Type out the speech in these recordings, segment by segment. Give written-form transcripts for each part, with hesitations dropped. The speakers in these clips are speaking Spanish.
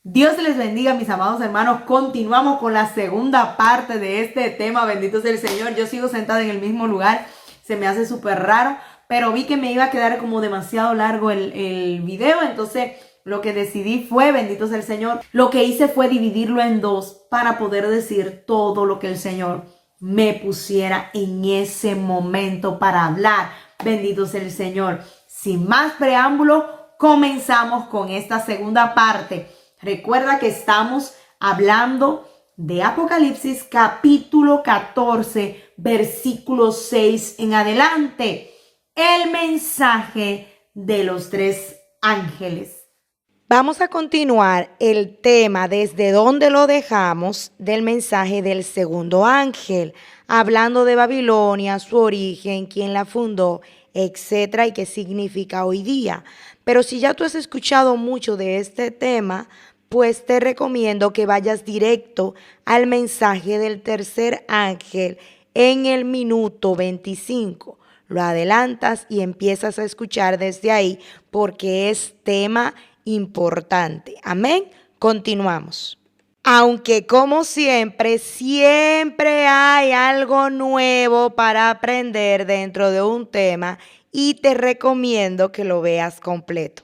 Dios les bendiga, mis amados hermanos. Continuamos con la segunda parte de este tema. Bendito sea el Señor. Yo sigo sentada en el mismo lugar. Se me hace súper raro, pero vi que me iba a quedar como demasiado largo el video. Entonces lo que decidí fue, bendito sea el Señor, lo que hice fue dividirlo en dos para poder decir todo lo que el Señor me pusiera en ese momento para hablar. Bendito sea el Señor. Sin más preámbulo, comenzamos con esta segunda parte. Recuerda que estamos hablando de Apocalipsis capítulo 14, versículo 6 en adelante. El mensaje de los tres ángeles. Vamos a continuar el tema desde donde lo dejamos del mensaje del segundo ángel, hablando de Babilonia, su origen, quién la fundó, etcétera, y qué significa hoy día. Pero si ya tú has escuchado mucho de este tema, pues te recomiendo que vayas directo al mensaje del tercer ángel en el minuto 25. Lo adelantas y empiezas a escuchar desde ahí porque es tema importante. Amén. Continuamos. Aunque como siempre, siempre hay algo nuevo para aprender dentro de un tema y te recomiendo que lo veas completo.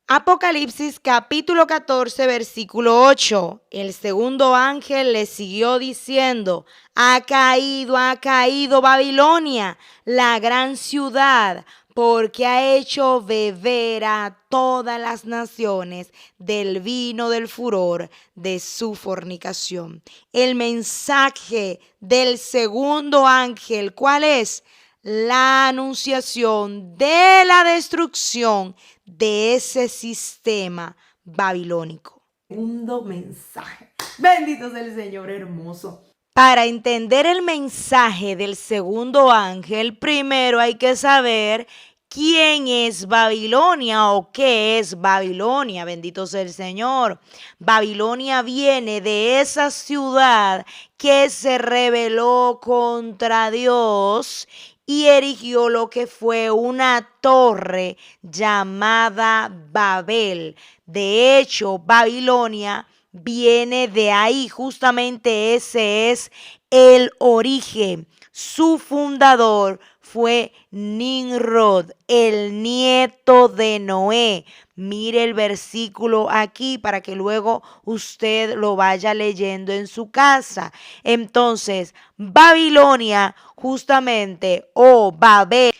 Apocalipsis capítulo 14 versículo 8. El segundo ángel le siguió diciendo, ha caído Babilonia, la gran ciudad, porque ha hecho beber a todas las naciones del vino del furor de su fornicación. El mensaje del segundo ángel, ¿cuál es? La anunciación de la destrucción de ese sistema babilónico. Segundo mensaje. Bendito sea el Señor hermoso. Para entender el mensaje del segundo ángel, primero hay que saber quién es Babilonia o qué es Babilonia. Bendito sea el Señor. Babilonia viene de esa ciudad que se rebeló contra Dios y erigió lo que fue una torre llamada Babel. De hecho, Babilonia viene de ahí, justamente ese es el origen. Su fundador fue Nimrod, el nieto de Noé. Mire el versículo aquí para que luego usted lo vaya leyendo en su casa. Entonces, Babilonia, justamente, o Babel,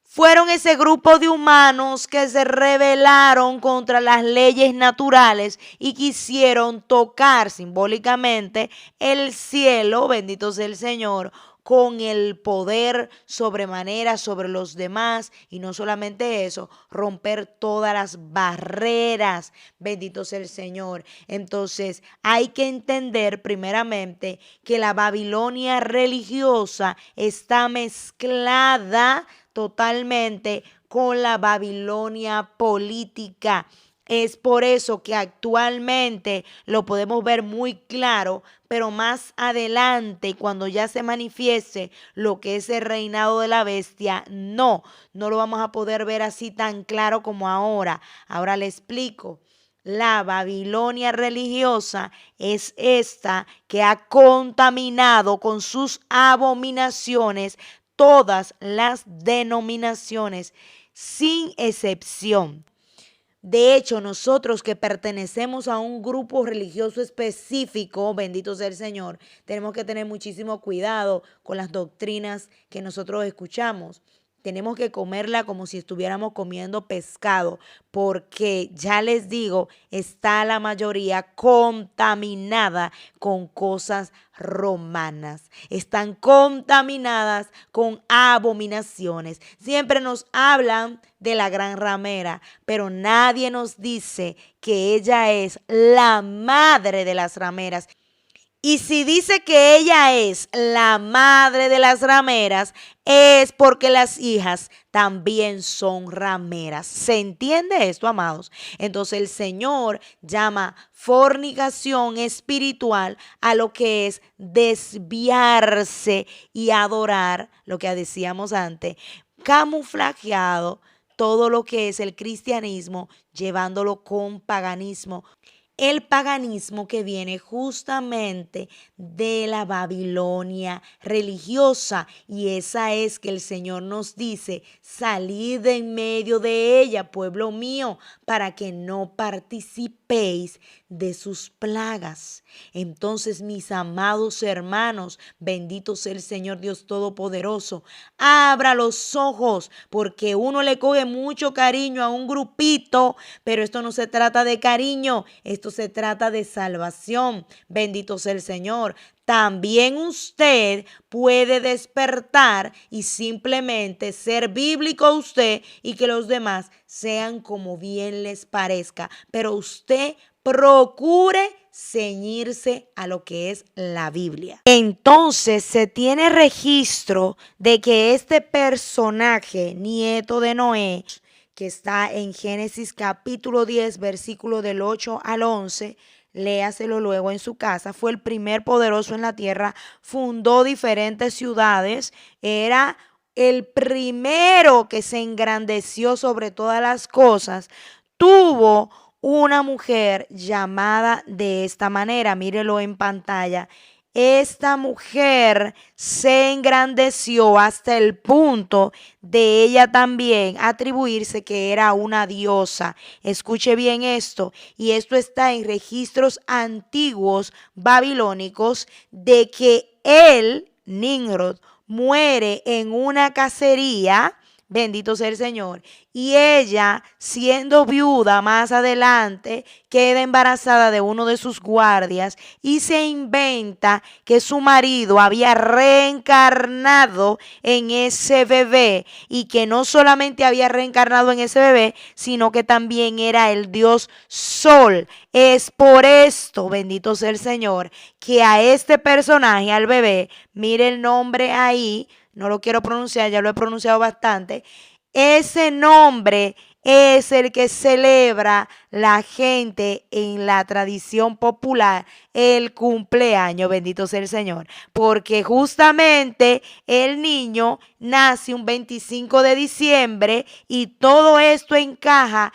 fueron ese grupo de humanos que se rebelaron contra las leyes naturales y quisieron tocar simbólicamente el cielo, bendito sea el Señor, con el poder sobremanera sobre los demás y no solamente eso, romper todas las barreras, bendito sea el Señor. Entonces hay que entender primeramente que la Babilonia religiosa está mezclada totalmente con la Babilonia política. Es por eso que actualmente lo podemos ver muy claro, pero más adelante, cuando ya se manifieste lo que es el reinado de la bestia, no lo vamos a poder ver así tan claro como ahora. Ahora le explico. La Babilonia religiosa es esta que ha contaminado con sus abominaciones todas las denominaciones, sin excepción. De hecho, nosotros que pertenecemos a un grupo religioso específico, bendito sea el Señor, tenemos que tener muchísimo cuidado con las doctrinas que nosotros escuchamos. Tenemos que comerla como si estuviéramos comiendo pescado, porque ya les digo, está la mayoría contaminada con cosas romanas. Están contaminadas con abominaciones. Siempre nos hablan de la gran ramera, pero nadie nos dice que ella es la madre de las rameras. Y si dice que ella es la madre de las rameras, es porque las hijas también son rameras. ¿Se entiende esto, amados? Entonces el Señor llama fornicación espiritual a lo que es desviarse y adorar, lo que decíamos antes, camuflajeado todo lo que es el cristianismo, llevándolo con paganismo. el paganismo que viene justamente de la Babilonia religiosa, y esa es que el Señor nos dice: salid de en medio de ella, pueblo mío, para que no participéis de sus plagas. Entonces, mis amados hermanos, bendito sea el Señor Dios Todopoderoso, abra los ojos, porque uno le coge mucho cariño a un grupito, pero esto no se trata de cariño, esto se trata de salvación. Bendito sea el Señor. También usted puede despertar y simplemente ser bíblico usted, y que los demás sean como bien les parezca. Pero usted procure ceñirse a lo que es la Biblia. Entonces se tiene registro de que este personaje, nieto de Noé, que está en Génesis capítulo 10, versículo del 8 al 11, léaselo luego en su casa, fue el primer poderoso en la tierra, fundó diferentes ciudades, era el primero que se engrandeció sobre todas las cosas, tuvo una mujer llamada de esta manera, mírelo en pantalla. Esta mujer se engrandeció hasta el punto de ella también atribuirse que era una diosa. Escuche bien esto, y esto está en registros antiguos babilónicos, de que él, Nimrod, muere en una cacería. Bendito sea el Señor. Y ella, siendo viuda más adelante, queda embarazada de uno de sus guardias y se inventa que su marido había reencarnado en ese bebé, y que no solamente había reencarnado en ese bebé, sino que también era el dios Sol. Es por esto, bendito sea el Señor, que a este personaje, al bebé, mire el nombre ahí, no lo quiero pronunciar, ya lo he pronunciado bastante. Ese nombre es el que celebra la gente en la tradición popular, el cumpleaños, bendito sea el Señor, porque justamente el niño nace un 25 de diciembre y todo esto encaja.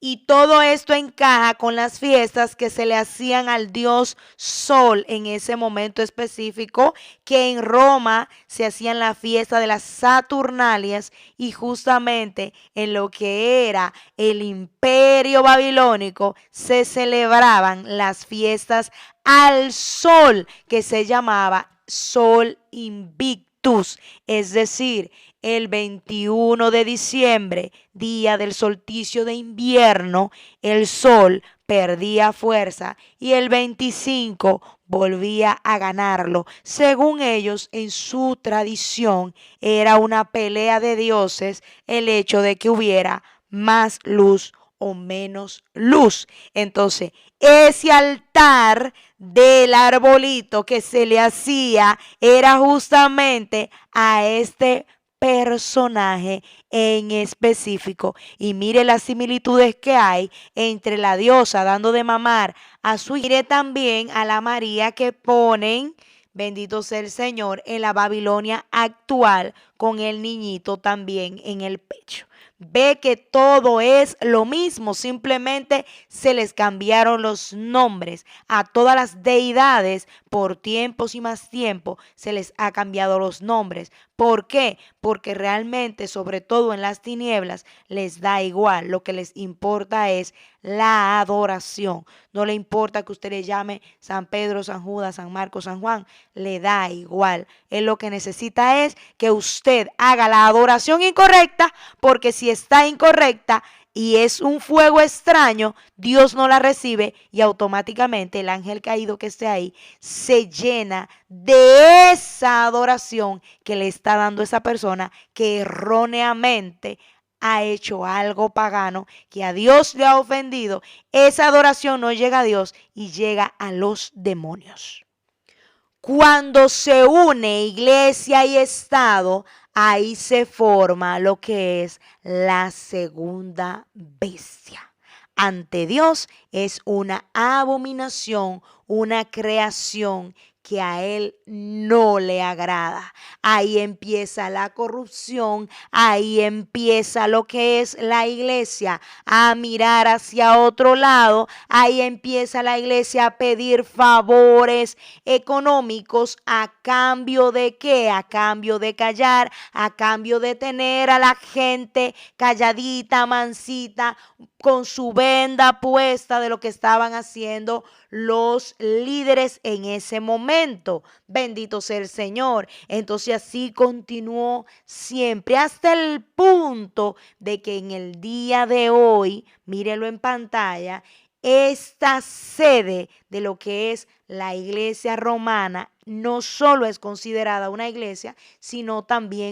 Y todo esto encaja con las fiestas que se le hacían al dios Sol en ese momento específico, que en Roma se hacían la fiesta de las Saturnalias, y justamente en lo que era el imperio babilónico se celebraban las fiestas al Sol, que se llamaba Sol Invictus, es decir, el 21 de diciembre, día del solsticio de invierno, el sol perdía fuerza y el 25 volvía a ganarlo. Según ellos, en su tradición, era una pelea de dioses el hecho de que hubiera más luz o menos luz. Entonces, ese altar del arbolito que se le hacía era justamente a este personaje en específico. Y mire las similitudes que hay entre la diosa dando de mamar a su hija, mire también a la María que ponen, bendito sea el Señor, en la Babilonia actual, con el niñito también en el pecho. Ve que todo es lo mismo, simplemente se les cambiaron los nombres. A todas las deidades, por tiempos y más tiempo, se les ha cambiado los nombres. ¿Por qué? Porque realmente, sobre todo en las tinieblas, les da igual. Lo que les importa es la adoración. No le importa que usted le llame San Pedro, San Judas, San Marcos, San Juan. Le da igual. Él lo que necesita es que usted haga la adoración incorrecta, porque si está incorrecta y es un fuego extraño, Dios no la recibe, y automáticamente el ángel caído que esté ahí se llena de esa adoración que le está dando esa persona que erróneamente ha hecho algo pagano, que a Dios le ha ofendido. Esa adoración no llega a Dios y llega a los demonios. Cuando se une iglesia y Estado, ahí se forma lo que es la segunda bestia. Ante Dios es una abominación, una creación que a él no le agrada. Ahí empieza la corrupción, ahí empieza lo que es la iglesia a mirar hacia otro lado, ahí empieza la iglesia a pedir favores económicos a cambio de qué, a cambio de callar, a cambio de tener a la gente calladita, mansita, con su venda puesta de lo que estaban haciendo los líderes en ese momento. Bendito sea el Señor. Entonces así continuó siempre hasta el punto de que en el día de hoy, mírenlo en pantalla, esta sede de lo que es la iglesia romana no solo es considerada una iglesia, sino también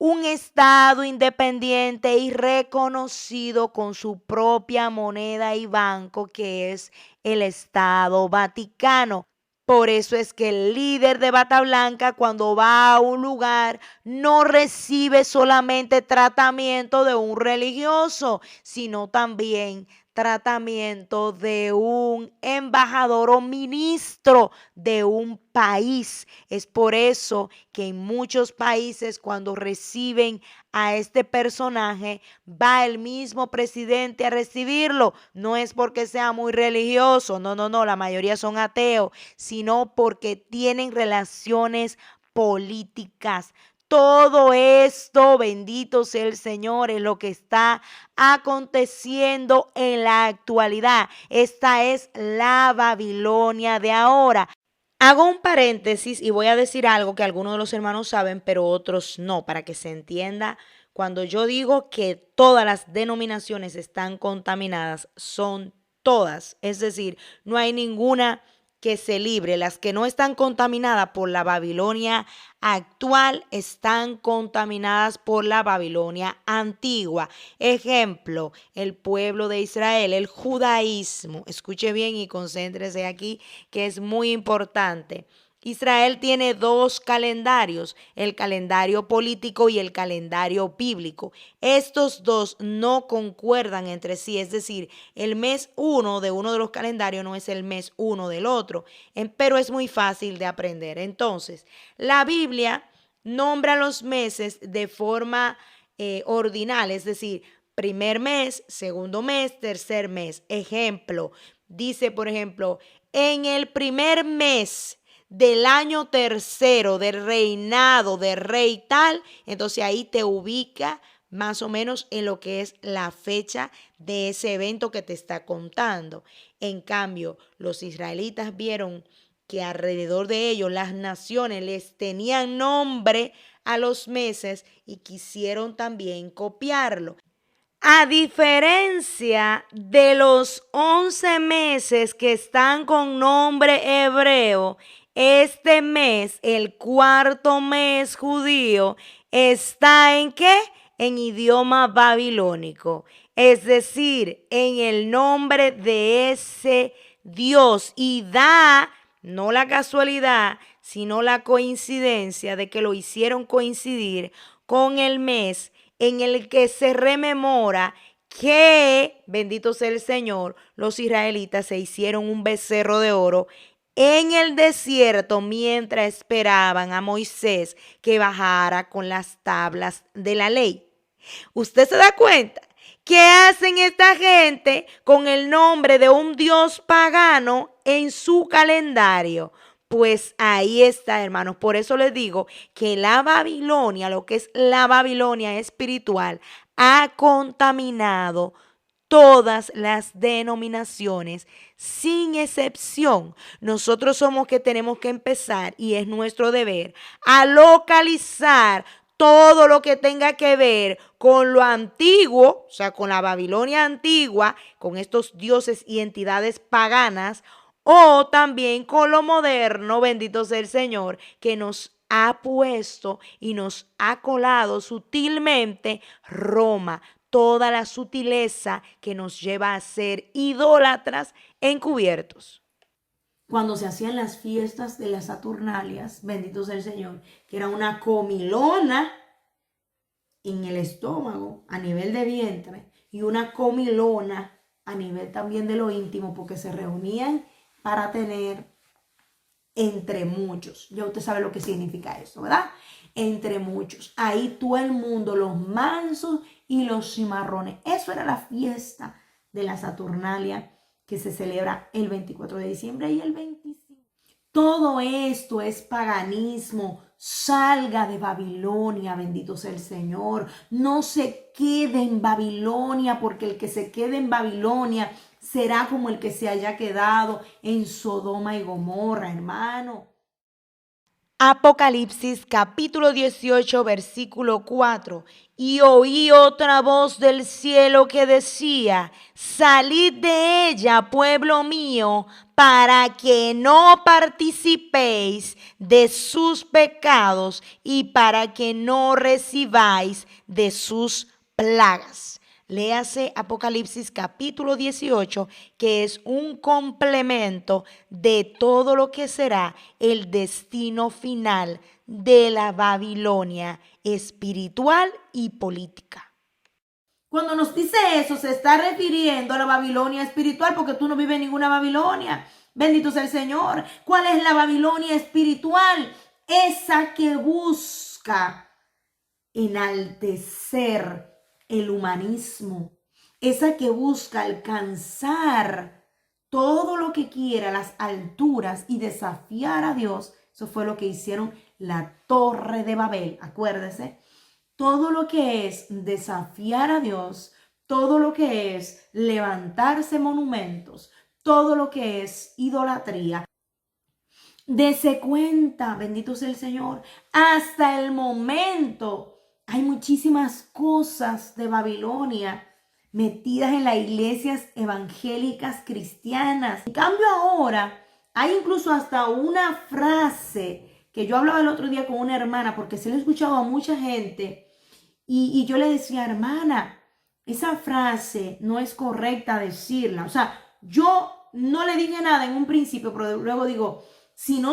un estado independiente y reconocido con su propia moneda y banco, que es el Estado Vaticano. Por eso es que el líder de bata blanca, cuando va a un lugar, no recibe solamente tratamiento de un religioso, sino también tratamiento de un embajador o ministro de un país. Es por eso que en muchos países, cuando reciben a este personaje, va el mismo presidente a recibirlo. No es porque sea muy religioso, no, la mayoría son ateos, sino porque tienen relaciones políticas. Todo esto, bendito sea el Señor, es lo que está aconteciendo en la actualidad. Esta es la Babilonia de ahora. Hago un paréntesis y voy a decir algo que algunos de los hermanos saben, pero otros no, para que se entienda. Cuando yo digo que todas las denominaciones están contaminadas, son todas. Es decir, no hay ninguna que se libre. Las que no están contaminadas por la Babilonia actual están contaminadas por la Babilonia antigua. Ejemplo, el pueblo de Israel, el judaísmo. Escuche bien y concéntrese aquí, que es muy importante. Israel tiene dos calendarios, el calendario político y el calendario bíblico. Estos dos no concuerdan entre sí, es decir, el mes 1 de uno de los calendarios no es el mes 1 del otro, pero es muy fácil de aprender. Entonces, la Biblia nombra los meses de forma ordinal, es decir, primer mes, segundo mes, tercer mes. Ejemplo, dice, por ejemplo, en el primer mes del año tercero del reinado del rey tal, entonces ahí te ubica más o menos en lo que es la fecha de ese evento que te está contando. En cambio, los israelitas vieron que alrededor de ellos las naciones les tenían nombre a los meses y quisieron también copiarlo. A diferencia de los 11 meses que están con nombre hebreo, este mes, el cuarto mes judío, está ¿en qué? En idioma babilónico, es decir, en el nombre de ese Dios, y da, no la casualidad, sino la coincidencia de que lo hicieron coincidir con el mes en el que se rememora que, bendito sea el Señor, los israelitas se hicieron un becerro de oro en el desierto mientras esperaban a Moisés que bajara con las tablas de la ley. ¿Usted se da cuenta? ¿Qué hacen esta gente con el nombre de un dios pagano en su calendario? Pues ahí está, hermanos. Por eso les digo que la Babilonia, lo que es la Babilonia espiritual, ha contaminado todas las denominaciones, sin excepción. Nosotros somos que tenemos que empezar, y es nuestro deber, a localizar todo lo que tenga que ver con lo antiguo, o sea, con la Babilonia antigua, con estos dioses y entidades paganas, o también con lo moderno, bendito sea el Señor, que nos ha puesto y nos ha colado sutilmente Roma, toda la sutileza que nos lleva a ser idólatras encubiertos. Cuando se hacían las fiestas de las Saturnalias, bendito sea el Señor, que era una comilona en el estómago a nivel de vientre y una comilona a nivel también de lo íntimo, porque se reunían para tener entre muchos. Ya usted sabe lo que significa eso, ¿verdad? Entre muchos. Ahí todo el mundo, los mansos y los cimarrones. Eso era la fiesta de la Saturnalia que se celebra el 24 de diciembre y el 25. Todo esto es paganismo. Salga de Babilonia, bendito sea el Señor. No se quede en Babilonia, porque el que se quede en Babilonia será como el que se haya quedado en Sodoma y Gomorra, hermano. Apocalipsis capítulo 18 versículo 4. Y oí otra voz del cielo que decía: salid de ella, pueblo mío, para que no participéis de sus pecados y para que no recibáis de sus plagas. Léase Apocalipsis capítulo 18, que es un complemento de todo lo que será el destino final de la Babilonia espiritual y política. Cuando nos dice eso, se está refiriendo a la Babilonia espiritual, porque tú no vives en ninguna Babilonia. Bendito sea el Señor. ¿Cuál es la Babilonia espiritual? Esa que busca enaltecer el humanismo, esa que busca alcanzar todo lo que quiera, las alturas, y desafiar a Dios. Eso fue lo que hicieron la Torre de Babel, acuérdese. Todo lo que es desafiar a Dios, todo lo que es levantarse monumentos, todo lo que es idolatría. Dese cuenta, bendito sea el Señor, hasta el momento hay muchísimas cosas de Babilonia metidas en las iglesias evangélicas cristianas. En cambio ahora hay incluso hasta una frase que yo hablaba el otro día con una hermana, porque se lo he escuchado a mucha gente, y yo le decía: hermana, esa frase no es correcta decirla. O sea, yo no le dije nada en un principio, pero luego digo, si yo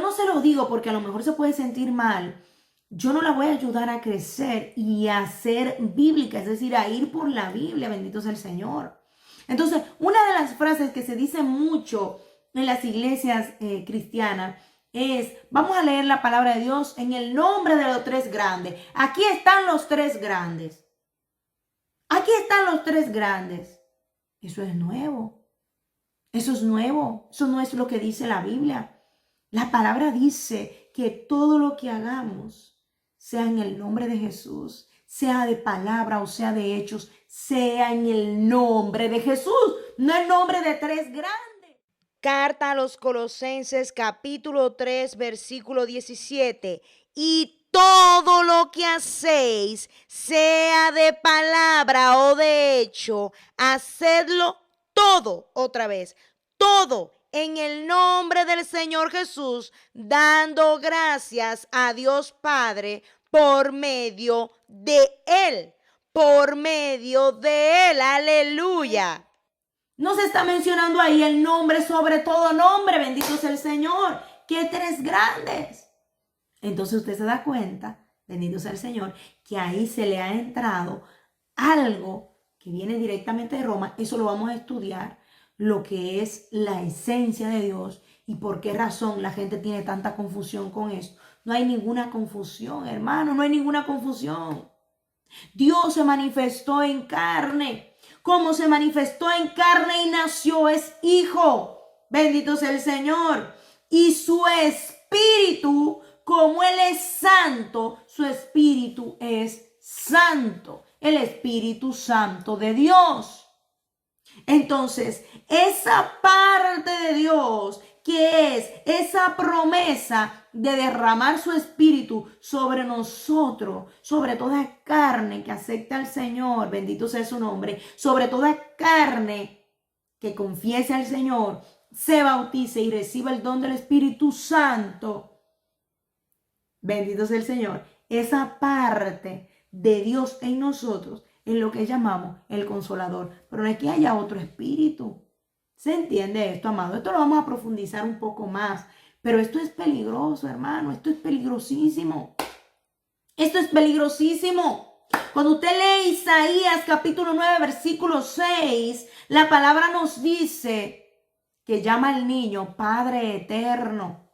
no se lo digo porque a lo mejor se puede sentir mal, yo no la voy a ayudar a crecer y a ser bíblica, es decir, a ir por la Biblia, bendito sea el Señor. Entonces, una de las frases que se dice mucho en las iglesias cristianas es: vamos a leer la palabra de Dios en el nombre de los tres grandes. Aquí están los tres grandes. Aquí están los tres grandes. Eso es nuevo. Eso es nuevo. Eso no es lo que dice la Biblia. La palabra dice que todo lo que hagamos, sea en el nombre de Jesús, sea de palabra o sea de hechos, sea en el nombre de Jesús, no el nombre de tres grandes. Carta a los Colosenses capítulo 3 versículo 17. Y todo lo que hacéis, sea de palabra o de hecho, hacedlo todo, otra vez, todo en el nombre del Señor Jesús, dando gracias a Dios Padre por medio de Él. Por medio de Él, aleluya. No se está mencionando ahí el nombre sobre todo nombre, bendito sea el Señor. ¿Qué tres grandes? Entonces usted se da cuenta, bendito sea el Señor, que ahí se le ha entrado algo que viene directamente de Roma. Eso lo vamos a estudiar, lo que es la esencia de Dios y por qué razón la gente tiene tanta confusión con esto. No hay ninguna confusión, hermano, no hay ninguna confusión. Dios se manifestó en carne. Como se manifestó en carne y nació, es hijo. Bendito sea el Señor. Y su espíritu, como Él es santo, su espíritu es santo. El Espíritu Santo de Dios. Entonces, esa parte de Dios, que es esa promesa de derramar su espíritu sobre nosotros, sobre toda carne que acepta al Señor, bendito sea su nombre, sobre toda carne que confiese al Señor, se bautice y reciba el don del Espíritu Santo, bendito sea el Señor. Esa parte de Dios en nosotros es lo que llamamos el Consolador. Pero no es que haya otro espíritu. ¿Se entiende esto, amado? Esto lo vamos a profundizar un poco más. Pero esto es peligroso, hermano. Esto es peligrosísimo. Esto es peligrosísimo. Cuando usted lee Isaías capítulo 9, versículo 6, la palabra nos dice que llama al niño Padre Eterno.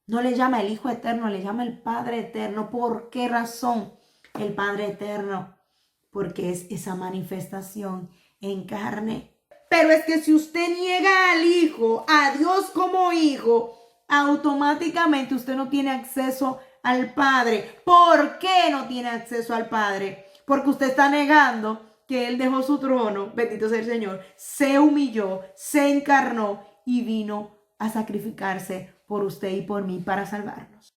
No le llama el Hijo Eterno, le llama el Padre Eterno. ¿Por qué razón el Padre Eterno? Porque es esa manifestación en carne. Pero es que si usted niega al Hijo, a Dios como Hijo, automáticamente usted no tiene acceso al Padre. ¿Por qué no tiene acceso al Padre? Porque usted está negando que Él dejó su trono, bendito sea el Señor, se humilló, se encarnó y vino a sacrificarse por usted y por mí para salvarnos.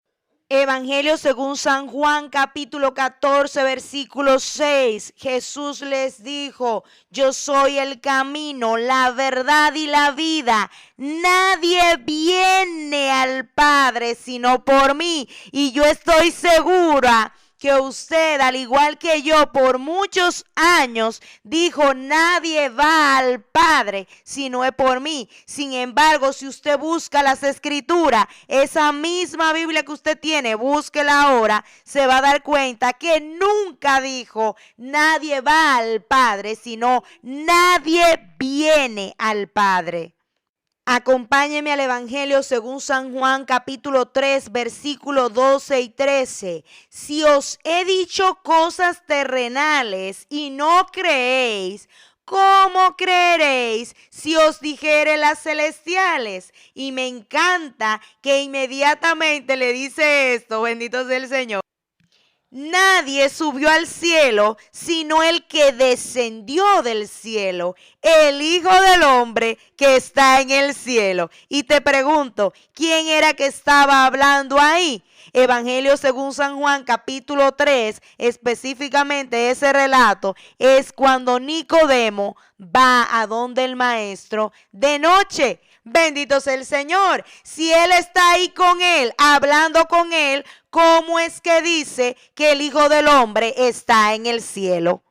Evangelio según San Juan, capítulo 14, versículo 6. Jesús les dijo: yo soy el camino, la verdad y la vida. Nadie viene al Padre sino por mí. Y yo estoy segura que usted, al igual que yo, por muchos años dijo: nadie va al Padre si no es por mí. Sin embargo, si usted busca las Escrituras, esa misma Biblia que usted tiene, búsquela ahora, se va a dar cuenta que nunca dijo: nadie va al Padre, sino nadie viene al Padre. Acompáñeme al Evangelio según San Juan capítulo 3 versículos 12 y 13. Si os he dicho cosas terrenales y no creéis, ¿cómo creeréis si os dijere las celestiales? Y me encanta que inmediatamente le dice esto, bendito sea el Señor. Nadie subió al cielo sino el que descendió del cielo, el Hijo del Hombre que está en el cielo. Y te pregunto, ¿quién era que estaba hablando ahí? Evangelio según San Juan capítulo 3, específicamente ese relato, es cuando Nicodemo va a donde el maestro de noche. Bendito sea el Señor. Si Él está ahí con él, hablando con él, ¿cómo es que dice que el Hijo del Hombre está en el cielo?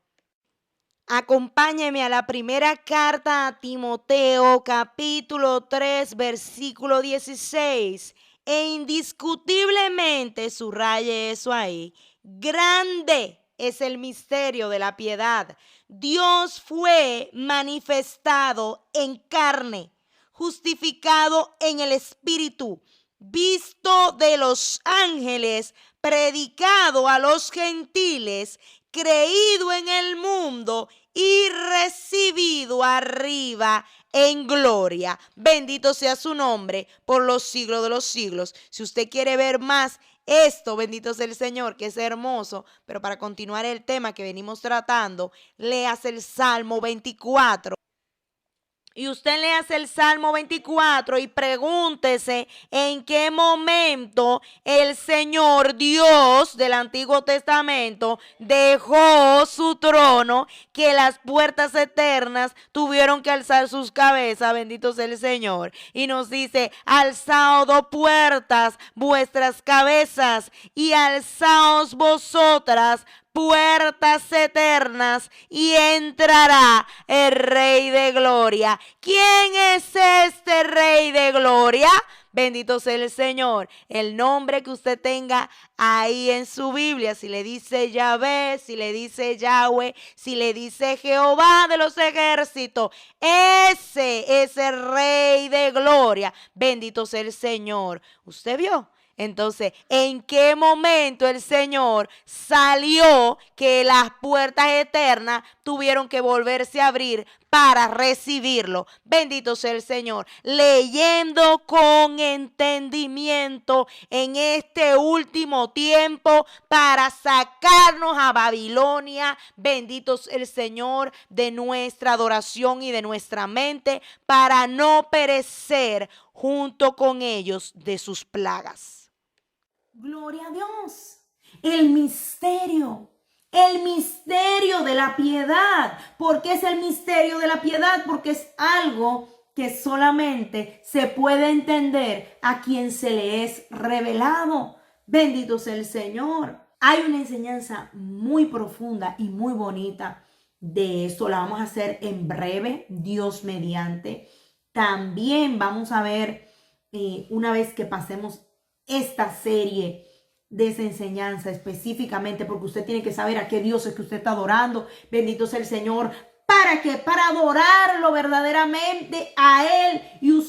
Acompáñeme a la primera carta a Timoteo, capítulo 3, versículo 16. E indiscutiblemente, subraye eso ahí, grande es el misterio de la piedad. Dios fue manifestado en carne, justificado en el Espíritu, visto de los ángeles, predicado a los gentiles, creído en el mundo y recibido arriba en gloria. Bendito sea su nombre por los siglos de los siglos. Si usted quiere ver más esto, bendito sea el Señor, que es hermoso, pero para continuar el tema que venimos tratando, léase el Salmo 24. Y usted le hace el Salmo 24 y pregúntese en qué momento el Señor Dios del Antiguo Testamento dejó su trono, que las puertas eternas tuvieron que alzar sus cabezas, bendito sea el Señor. Y nos dice: alzaos puertas vuestras cabezas y alzaos vosotras puertas eternas, y entrará el Rey de Gloria. ¿Quién es este Rey de Gloria? Bendito sea el Señor. El nombre que usted tenga ahí en su Biblia, si le dice Yahvé, si le dice Yahweh, si le dice Jehová de los ejércitos, ese es el Rey de Gloria. Bendito sea el Señor. ¿Usted vio? Entonces, ¿en qué momento el Señor salió que las puertas eternas tuvieron que volverse a abrir para recibirlo? Bendito sea el Señor. Leyendo con entendimiento en este último tiempo para sacarnos a Babilonia, bendito sea el Señor, de nuestra adoración y de nuestra mente, para no perecer junto con ellos de sus plagas. Gloria a Dios. El misterio de la piedad. ¿Por qué es el misterio de la piedad? Porque es algo que solamente se puede entender a quien se le es revelado. Bendito sea el Señor. Hay una enseñanza muy profunda y muy bonita de eso. La vamos a hacer en breve, Dios mediante. También vamos a ver, una vez que pasemos esta serie de esa enseñanza específicamente, porque usted tiene que saber a qué Dios es que usted está adorando. Bendito sea el Señor. ¿Para qué? Para adorarlo verdaderamente a Él. Y usted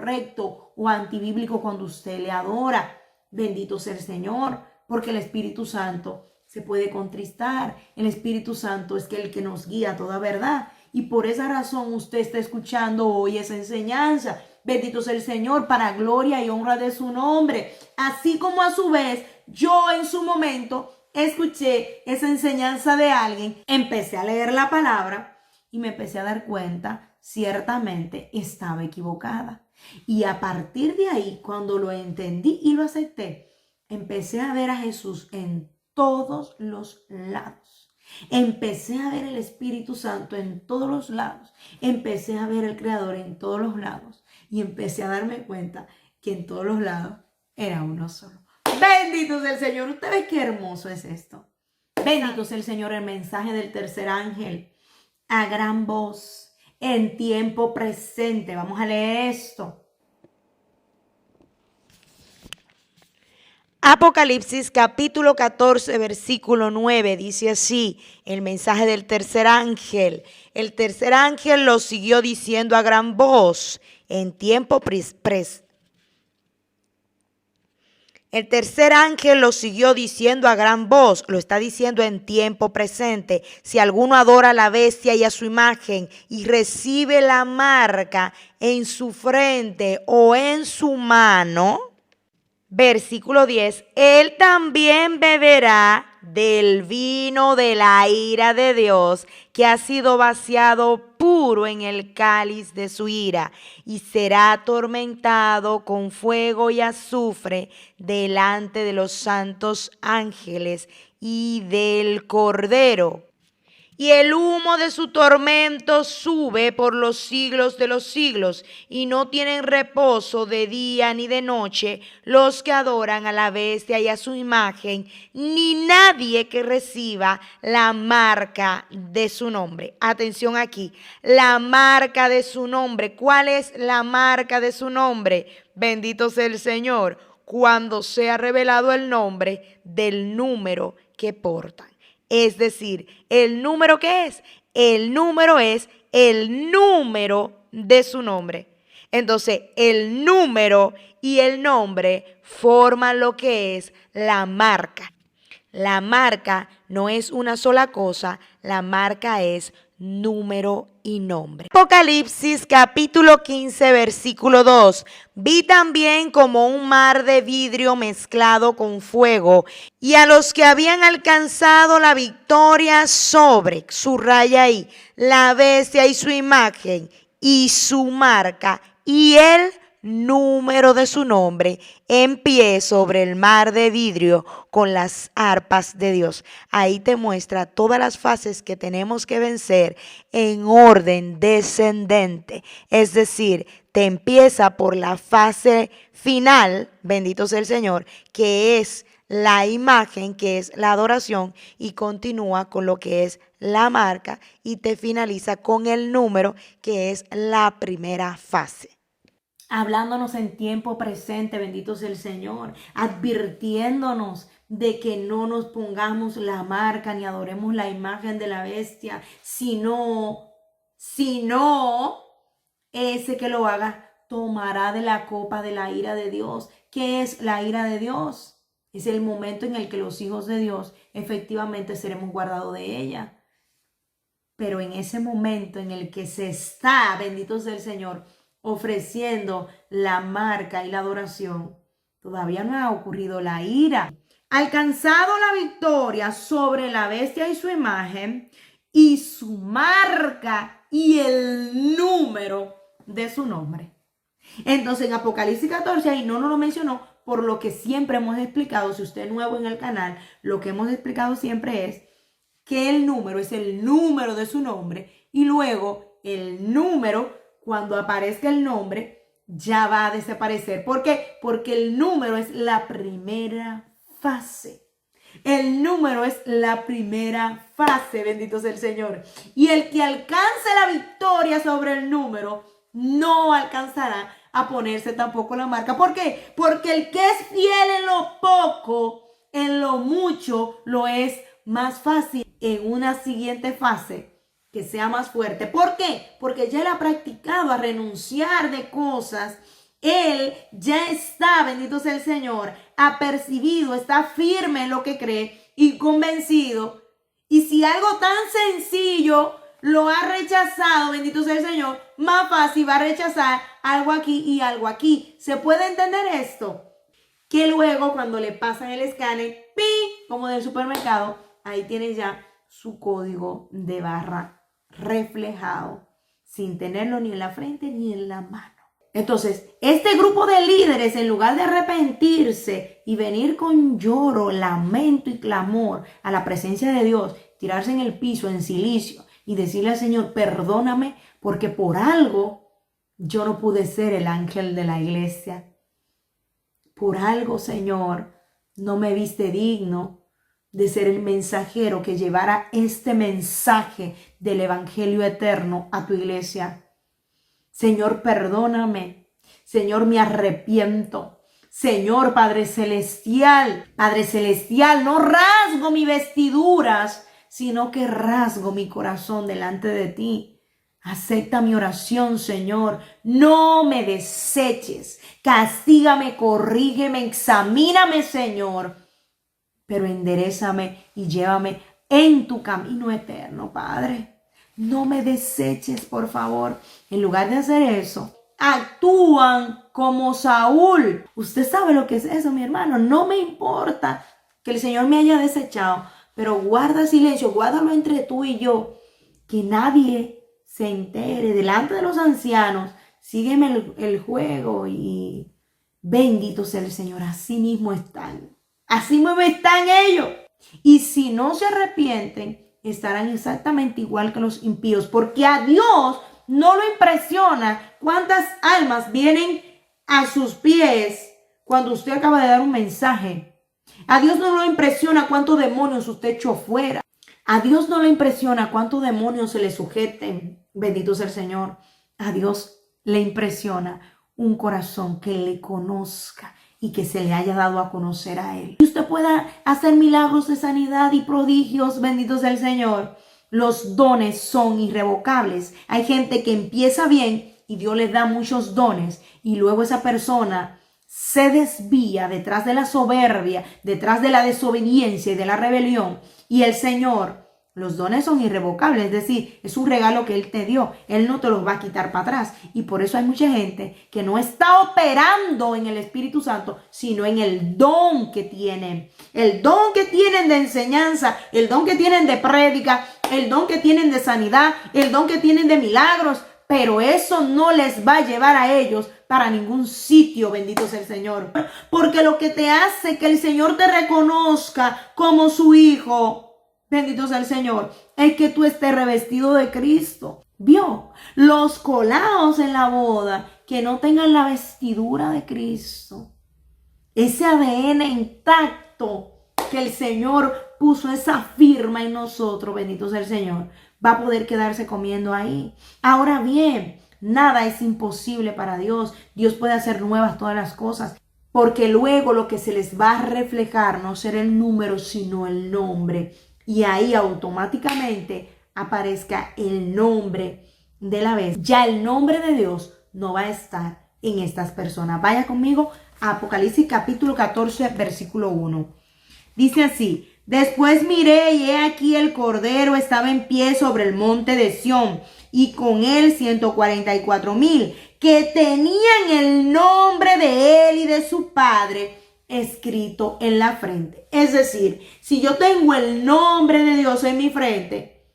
incorrecto o antibíblico cuando usted le adora. Bendito sea el Señor, porque el Espíritu Santo se puede contristar. El Espíritu Santo es el que nos guía a toda verdad. Y por esa razón usted está escuchando hoy esa enseñanza. Bendito sea el Señor, para gloria y honra de su nombre. Así como a su vez yo en su momento escuché esa enseñanza de alguien, empecé a leer la palabra y me empecé a dar cuenta, ciertamente estaba equivocada. Y a partir de ahí, cuando lo entendí y lo acepté, empecé a ver a Jesús en todos los lados. Empecé a ver el Espíritu Santo en todos los lados. Empecé a ver el Creador en todos los lados. Y empecé a darme cuenta que en todos los lados era uno solo. Bendito sea el Señor. ¿Usted ve qué hermoso es esto? Bendito sea el Señor, el mensaje del tercer ángel a gran voz en tiempo presente. Vamos a leer esto. Apocalipsis capítulo 14 versículo 9 dice así, el mensaje del tercer ángel. El tercer ángel lo siguió diciendo a gran voz en tiempo presente. El tercer ángel lo siguió diciendo a gran voz, lo está diciendo en tiempo presente. Si alguno adora a la bestia y a su imagen y recibe la marca en su frente o en su mano, versículo 10, él también beberá del vino de la ira de Dios, que ha sido vaciado puro en el cáliz de su ira, y será atormentado con fuego y azufre delante de los santos ángeles y del Cordero. Y el humo de su tormento sube por los siglos de los siglos, y no tienen reposo de día ni de noche los que adoran a la bestia y a su imagen, ni nadie que reciba la marca de su nombre. Atención aquí, la marca de su nombre. ¿Cuál es la marca de su nombre? Bendito sea el Señor, cuando sea revelado el nombre del número que portan. Es decir, ¿el número qué es? El número es el número de su nombre. Entonces, el número y el nombre forman lo que es la marca. La marca no es una sola cosa, la marca es número y nombre. Apocalipsis capítulo 15 versículo 2. Vi también como un mar de vidrio mezclado con fuego, y a los que habían alcanzado la victoria sobre, subraya ahí, la bestia y su imagen y su marca y el número de su nombre, en pie sobre el mar de vidrio con las arpas de Dios. Ahí te muestra todas las fases que tenemos que vencer en orden descendente. Es decir, te empieza por la fase final, bendito sea el Señor, que es la imagen, que es la adoración, y continúa con lo que es la marca y te finaliza con el número, que es la primera fase. Hablándonos en tiempo presente, bendito sea el Señor, advirtiéndonos de que no nos pongamos la marca ni adoremos la imagen de la bestia, sino ese que lo haga tomará de la copa de la ira de Dios. ¿Qué es la ira de Dios? Es el momento en el que los hijos de Dios efectivamente seremos guardados de ella. Pero en ese momento en el que se está, bendito sea el Señor, ofreciendo la marca y la adoración, todavía no ha ocurrido la ira. Alcanzado la victoria sobre la bestia y su imagen y su marca y el número de su nombre. Entonces en Apocalipsis 14 ahí no nos lo mencionó, por lo que siempre hemos explicado. Si usted es nuevo en el canal, lo que hemos explicado siempre es que el número es el número de su nombre, y luego el número, cuando aparezca el nombre, ya va a desaparecer. ¿Por qué? Porque el número es la primera fase. El número es la primera fase, bendito sea el Señor. Y el que alcance la victoria sobre el número no alcanzará a ponerse tampoco la marca. ¿Por qué? Porque el que es fiel en lo poco, en lo mucho, lo es más fácil en una siguiente fase que sea más fuerte. ¿Por qué? Porque ya él ha practicado a renunciar de cosas Él ya está, bendito sea el Señor, apercibido, está firme en lo que cree y convencido. Y si algo tan sencillo lo ha rechazado, bendito sea el Señor, más fácil va a rechazar algo aquí y algo aquí. ¿Se puede entender esto? Que luego cuando le pasan el escáner, ¡pi!, como del supermercado, ahí tiene ya su código de barra reflejado, sin tenerlo ni en la frente ni en la mano. Entonces, este grupo de líderes, en lugar de arrepentirse y venir con lloro, lamento y clamor a la presencia de Dios, tirarse en el piso, en silicio, y decirle al Señor, perdóname, porque por algo yo no pude ser el ángel de la iglesia. Por algo, Señor, no me viste digno de ser el mensajero que llevara este mensaje del evangelio eterno a tu iglesia. Señor, perdóname. Señor, me arrepiento. Señor, Padre Celestial, no rasgo mis vestiduras, sino que rasgo mi corazón delante de ti. Acepta mi oración, Señor. No me deseches. Castígame, corrígeme, examíname, Señor. Pero enderézame y llévame en tu camino eterno, Padre. No me deseches, por favor. En lugar de hacer eso, actúan como Saúl. Usted sabe lo que es eso, mi hermano. No me importa que el Señor me haya desechado, pero guarda silencio, guárdalo entre tú y yo. Que nadie se entere delante de los ancianos. Sígueme el juego y bendito sea el Señor. Así mismo están. Así mismo están ellos. Y si no se arrepienten, estarán exactamente igual que los impíos, porque a Dios no lo impresiona cuántas almas vienen a sus pies cuando usted acaba de dar un mensaje. A Dios no lo impresiona cuántos demonios usted echó fuera. A Dios no le impresiona cuántos demonios se le sujeten. Bendito sea el Señor. A Dios le impresiona un corazón que le conozca y que se le haya dado a conocer a Él. Y usted pueda hacer milagros de sanidad y prodigios, bendito sea el Señor. Los dones son irrevocables. Hay gente que empieza bien y Dios les da muchos dones y luego esa persona se desvía detrás de la soberbia, detrás de la desobediencia y de la rebelión. Y el Señor, los dones son irrevocables, es decir, es un regalo que Él te dio. Él no te los va a quitar para atrás. Y por eso hay mucha gente que no está operando en el Espíritu Santo, sino en el don que tienen. El don que tienen de enseñanza, el don que tienen de prédica, el don que tienen de sanidad, el don que tienen de milagros. Pero eso no les va a llevar a ellos para ningún sitio, bendito sea el Señor. Porque lo que te hace que el Señor te reconozca como su hijo, bendito sea el Señor, es que tú estés revestido de Cristo. ¿Vio? Los colados en la boda que no tengan la vestidura de Cristo. Ese ADN intacto que el Señor puso, esa firma en nosotros, bendito sea el Señor, va a poder quedarse comiendo ahí. Ahora bien, nada es imposible para Dios. Dios puede hacer nuevas todas las cosas. Porque luego lo que se les va a reflejar no será el número, sino el nombre. Y ahí automáticamente aparezca el nombre de la bestia. Ya el nombre de Dios no va a estar en estas personas. Vaya conmigo a Apocalipsis capítulo 14, versículo 1. Dice así: después miré y he aquí el Cordero estaba en pie sobre el monte de Sión y con él 144,000 que tenían el nombre de él y de su Padre escrito en la frente. Es decir, si yo tengo el nombre de Dios en mi frente,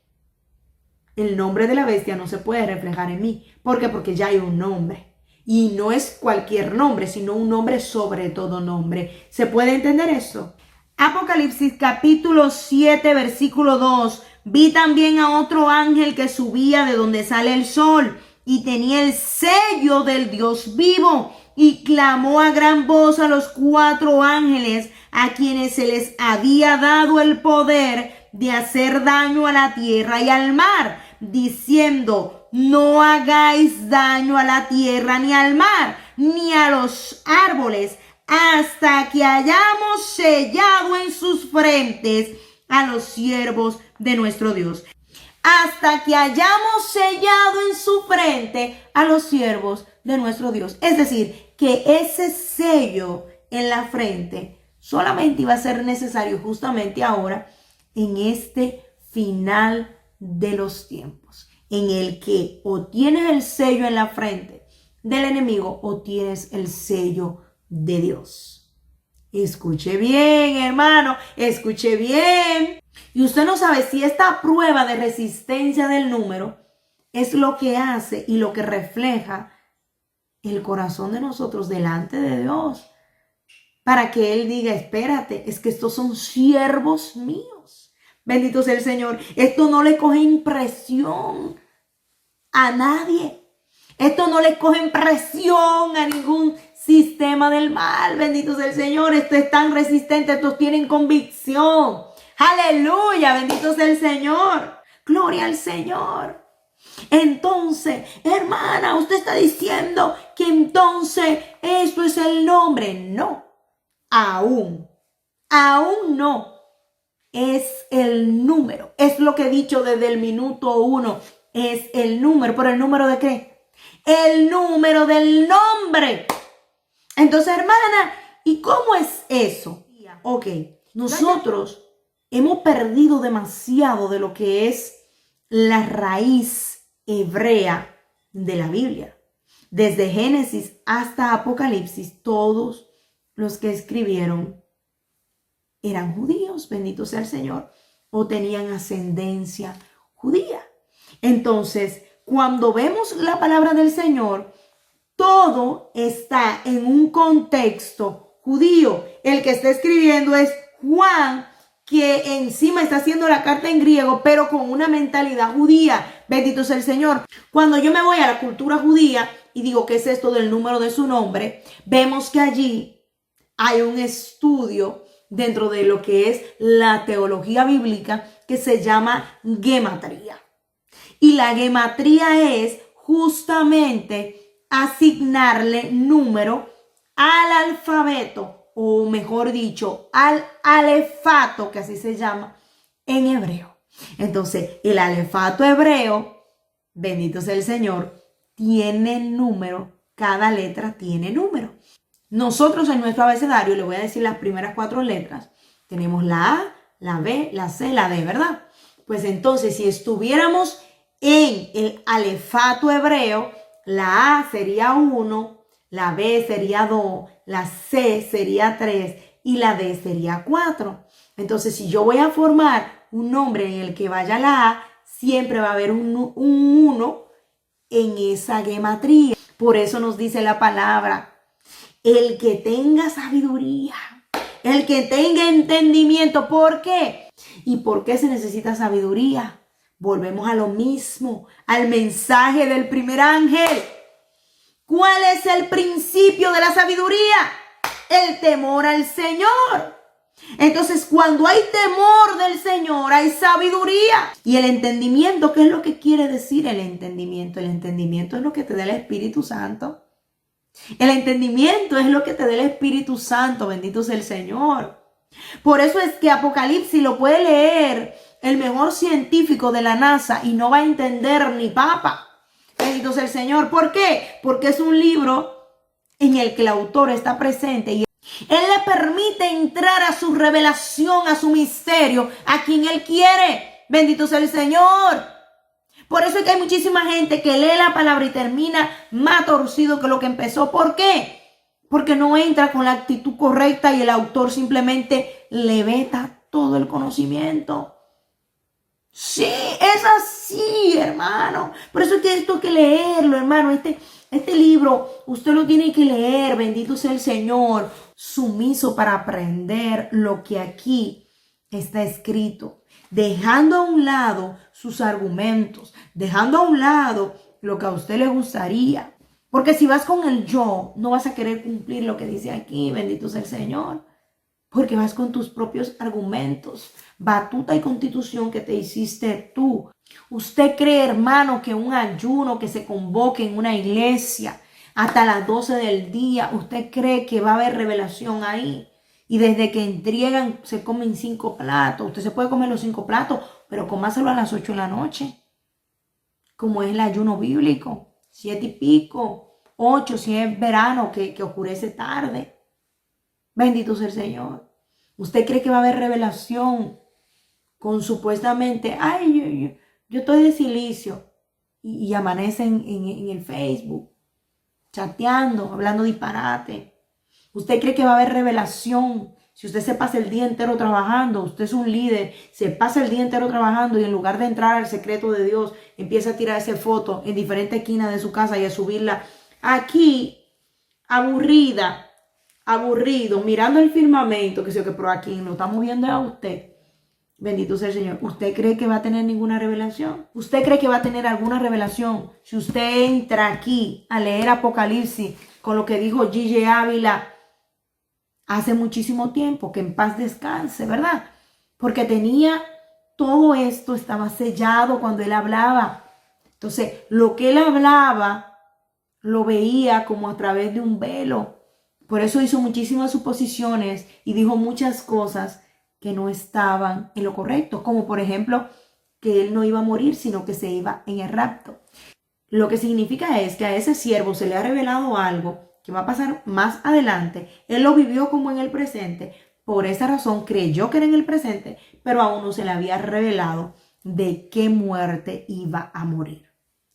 el nombre de la bestia no se puede reflejar en mí. ¿Por qué? Porque ya hay un nombre. Y no es cualquier nombre, sino un nombre sobre todo nombre. ¿Se puede entender eso? Apocalipsis capítulo 7, versículo 2. Vi también a otro ángel que subía de donde sale el sol y tenía el sello del Dios vivo y clamó a gran voz a los 4 ángeles a quienes se les había dado el poder de hacer daño a la tierra y al mar, diciendo: no hagáis daño a la tierra ni al mar ni a los árboles, hasta que hayamos sellado en sus frentes a los siervos de nuestro Dios. Hasta que hayamos sellado en su frente frente a los siervos de nuestro Dios. Es decir, que ese sello en la frente solamente iba a ser necesario justamente ahora en este final de los tiempos, en el que o tienes el sello en la frente del enemigo o tienes el sello de Dios. Escuche bien, hermano, escuche bien. Y usted no sabe si esta prueba de resistencia del número es lo que hace y lo que refleja el corazón de nosotros delante de Dios, para que Él diga, espérate, es que estos son siervos míos. Bendito sea el Señor. Esto no le coge impresión a nadie. Esto no le coge impresión a ningún sistema del mal. Bendito sea el Señor. Esto es tan resistente. Estos tienen convicción. Aleluya. Bendito sea el Señor. Gloria al Señor. Entonces, hermana, usted está diciendo que entonces esto es el nombre. No, aún no. Es el número. Es lo que he dicho desde el minuto 1. Es el número. ¿Pero el número de qué? El número del nombre. Entonces, hermana, ¿y cómo es eso? Ok, nosotros hemos perdido demasiado de lo que es la raíz hebrea de la Biblia. Desde Génesis hasta Apocalipsis, todos los que escribieron eran judíos, bendito sea el Señor, o tenían ascendencia judía. Entonces, cuando vemos la palabra del Señor, todo está en un contexto judío. El que está escribiendo es Juan, que encima está haciendo la carta en griego, pero con una mentalidad judía. Bendito sea el Señor. Cuando yo me voy a la cultura judía y digo, ¿qué es esto del número de su nombre? Vemos que allí hay un estudio dentro de lo que es la teología bíblica que se llama gematría. Y la gematría es justamente asignarle número al alfabeto, o mejor dicho, al alefato, que así se llama en hebreo. Entonces, el alefato hebreo, bendito sea el Señor, tiene número, cada letra tiene número. Nosotros en nuestro abecedario, le voy a decir las primeras 4 letras, tenemos la A, la B, la C, la D, ¿verdad? Pues entonces, si estuviéramos en el alefato hebreo, la A sería 1, la B sería 2, la C sería 3 y la D sería 4. Entonces, si yo voy a formar un nombre en el que vaya la A, siempre va a haber un 1 en esa gematría. Por eso nos dice la palabra, el que tenga sabiduría, el que tenga entendimiento. ¿Por qué? ¿Y por qué se necesita sabiduría? Volvemos a lo mismo, al mensaje del primer ángel. ¿Cuál es el principio de la sabiduría? El temor al Señor. Entonces, cuando hay temor del Señor, hay sabiduría. Y el entendimiento, ¿qué es lo que quiere decir el entendimiento? El entendimiento es lo que te da el Espíritu Santo. El entendimiento es lo que te da el Espíritu Santo, bendito sea el Señor. Por eso es que Apocalipsis lo puede leer el mejor científico de la NASA y no va a entender ni papa. Bendito sea el Señor. ¿Por qué? Porque es un libro en el que el autor está presente y Él le permite entrar a su revelación, a su misterio, a quien Él quiere. Bendito sea el Señor. Por eso es que hay muchísima gente que lee la palabra y termina más torcido que lo que empezó. ¿Por qué? Porque no entra con la actitud correcta y el autor simplemente le veta todo el conocimiento. Sí, es así, hermano. Por eso es que esto hay que leerlo, hermano. Este libro usted lo tiene que leer, bendito sea el Señor, sumiso para aprender lo que aquí está escrito, dejando a un lado sus argumentos, dejando a un lado lo que a usted le gustaría. Porque si vas con el yo, no vas a querer cumplir lo que dice aquí, bendito sea el Señor. Porque vas con tus propios argumentos, batuta y constitución que te hiciste tú. Usted cree, hermano, que un ayuno que se convoque en una iglesia hasta las 12 del día, usted cree que va a haber revelación ahí. Y desde que entregan se comen 5 platos. Usted se puede comer los 5 platos, pero cómaselo a las 8 de la noche. Como es el ayuno bíblico. 7 y pico, 8 si es verano que oscurece tarde. Bendito sea el Señor. ¿Usted cree que va a haber revelación con supuestamente, ay, yo estoy de silicio y amanecen en el Facebook, chateando, hablando disparate? ¿Usted cree que va a haber revelación si usted se pasa el día entero trabajando? Usted es un líder, se pasa el día entero trabajando y en lugar de entrar al secreto de Dios, empieza a tirarse fotos en diferentes esquinas de su casa y a subirla aquí, aburrido, mirando el firmamento, que sé que por aquí lo estamos viendo a usted. Bendito sea el Señor. ¿Usted cree que va a tener ninguna revelación? ¿Usted cree que va a tener alguna revelación si usted entra aquí a leer Apocalipsis con lo que dijo G.J. Ávila hace muchísimo tiempo? Que en paz descanse, ¿verdad? Porque tenía todo esto, estaba sellado cuando él hablaba. Entonces, lo que él hablaba lo veía como a través de un velo. Por eso hizo muchísimas suposiciones y dijo muchas cosas que no estaban en lo correcto, como por ejemplo que él no iba a morir, sino que se iba en el rapto. Lo que significa es que a ese siervo se le ha revelado algo que va a pasar más adelante. Él lo vivió como en el presente, por esa razón creyó que era en el presente, pero aún no se le había revelado de qué muerte iba a morir.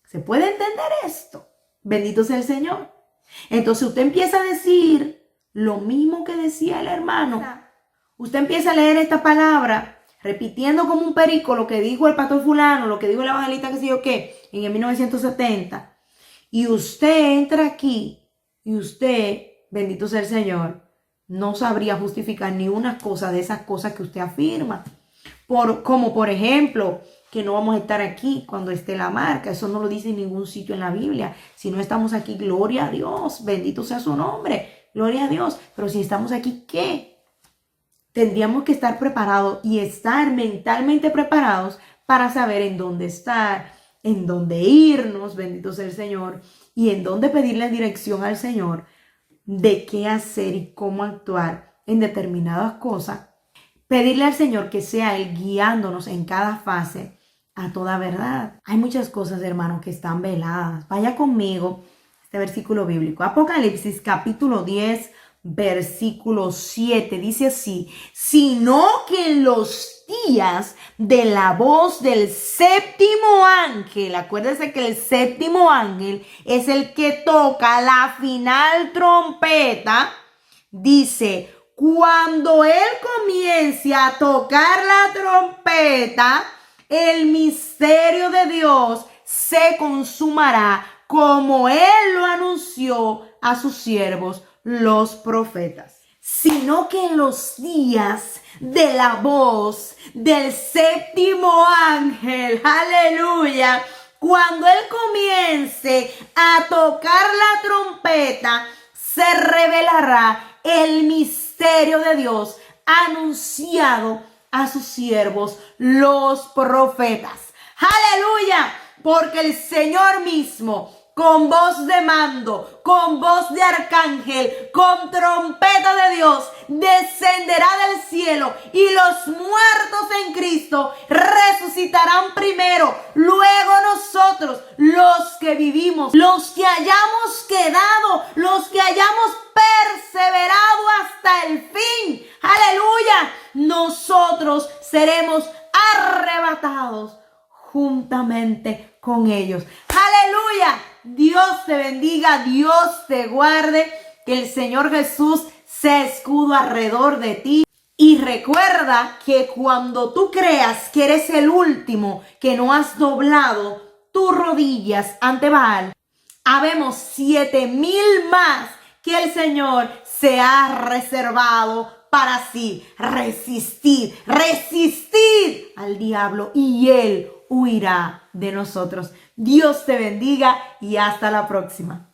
¿Se puede entender esto? Bendito sea el Señor. Entonces usted empieza a decir lo mismo que decía el hermano. Usted empieza a leer esta palabra, repitiendo como un perico lo que dijo el pastor fulano, lo que dijo el evangelista que sé yo qué, en el 1970. Y usted entra aquí y usted, bendito sea el Señor, no sabría justificar ni una cosa de esas cosas que usted afirma. Como por ejemplo, que no vamos a estar aquí cuando esté la marca. Eso no lo dice en ningún sitio en la Biblia. Si no estamos aquí, gloria a Dios, bendito sea su nombre, gloria a Dios. Pero si estamos aquí, ¿qué? Tendríamos que estar preparados y estar mentalmente preparados para saber en dónde estar, en dónde irnos, bendito sea el Señor, y en dónde pedirle dirección al Señor de qué hacer y cómo actuar en determinadas cosas. Pedirle al Señor que sea Él guiándonos en cada fase a toda verdad. Hay muchas cosas, hermanos, que están veladas. Vaya conmigo este versículo bíblico. Apocalipsis capítulo 10, versículo 7. Dice así: sino que en los días de la voz del séptimo ángel, acuérdense que el séptimo ángel es el que toca la final trompeta, dice, cuando él comience a tocar la trompeta, el misterio de Dios se consumará como él lo anunció a sus siervos, los profetas. Sino que en los días de la voz del séptimo ángel, aleluya, cuando él comience a tocar la trompeta, se revelará el misterio de Dios anunciado a sus siervos, los profetas. Aleluya, porque el Señor mismo, con voz de mando, con voz de arcángel, con trompeta de Dios, descenderá del cielo y los muertos en Cristo resucitarán primero. Luego nosotros, los que vivimos, los que hayamos quedado, los que hayamos perseverado hasta el fin, aleluya, nosotros seremos arrebatados juntamente con ellos. Aleluya. Dios te bendiga, Dios te guarde, que el Señor Jesús sea escudo alrededor de ti. Y recuerda que cuando tú creas que eres el último, que no has doblado tus rodillas ante Baal, habemos 7,000 más que el Señor se ha reservado para sí. Resistir al diablo y él huirá de nosotros. Dios te bendiga y hasta la próxima.